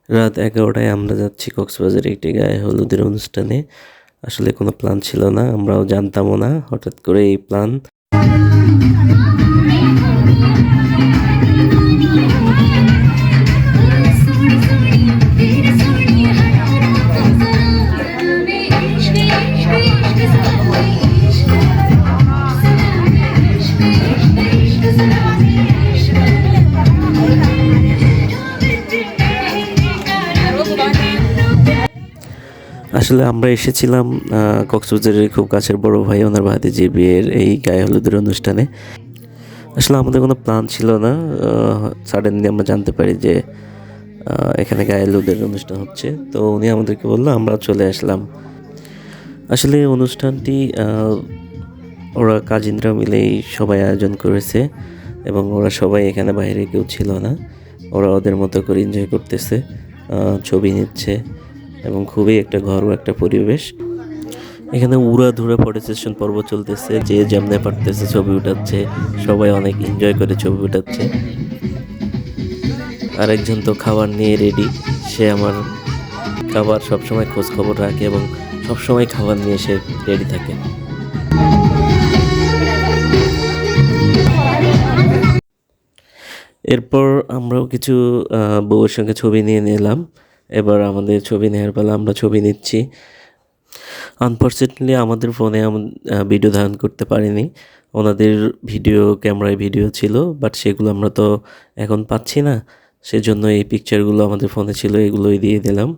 রাত 11টায় আমরা যাচ্ছি কক্সবাজারে একটি গায়ে হলুদের অনুষ্ঠানে। আসলে কোনো প্ল্যান ছিল না, আমরাও জানতামও না, হঠাৎ করে এই প্ল্যান। আসলে আমরা এসেছিলাম কক্সবাজারের খুব কাছের বড় ভাই ওনার ভাতিজির বিয়ের এই গায়ে হলুদের অনুষ্ঠানে। আসলে আমাদের কোনো প্ল্যান ছিল না, সাডেনলি আমরা জানতে পারি যে এখানে গায়ে হলুদের অনুষ্ঠান হচ্ছে। তো উনি আমাদেরকে বললো, আমরা চলে আসলাম। আসলে অনুষ্ঠানটি ওরা কাজিনরা মিলেই সবাই আয়োজন করেছে এবং ওরা সবাই এখানে বাইরে কেউ ছিল না। ওরা ওদের মতো করে এনজয় করতেছে, ছবি নিচ্ছে এবং খুবই একটা ঘরোয়া একটা পরিবেশ। এখানে উড়াধুরা ফটো সেশন পর্ব চলতেছে, যে যেমনে পারতেছে ছবি উঠাচ্ছে, সবাই অনেক এনজয় করে ছবি উঠাচ্ছে। আরেকজন তো খাবার নিয়ে রেডি, সে আমার খাবার সবসময় খোঁজ খবর রাখে এবং সবসময় খাবার নিয়ে সে রেডি থাকে। এরপর আমরাও কিছু বউয়ের সঙ্গে ছবি নিয়ে নিলাম। এবার আমাদের ছবি নেওয়ার পালা, আমরা ছবি নিচ্ছি। আনফর্চুনেটলি আমাদের ফোনে ভিডিও ধারণ করতে পারিনি। ওনাদের ক্যামেরায় ভিডিও ছিল, বাট সেগুলো আমরা তো এখন পাচ্ছি না, সেজন্য এই পিকচারগুলো আমাদের ফোনে ছিল, এগুলোই দিয়ে দিলাম।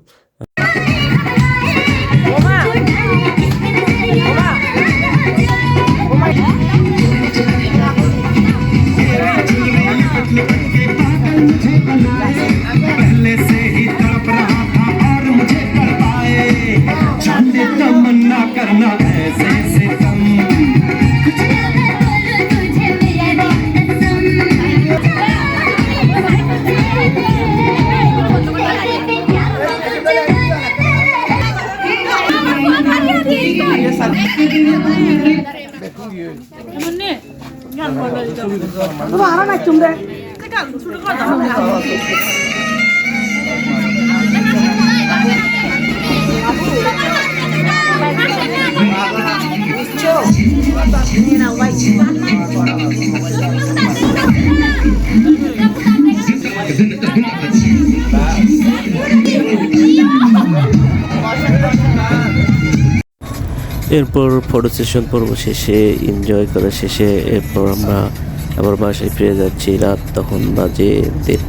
এরপর ফটো সেশন পর্ব শেষে, এনজয় করা শেষে, এরপর আমরা আবার বাসায় ফিরে যাচ্ছি। রাত তখন বাজে 1:30।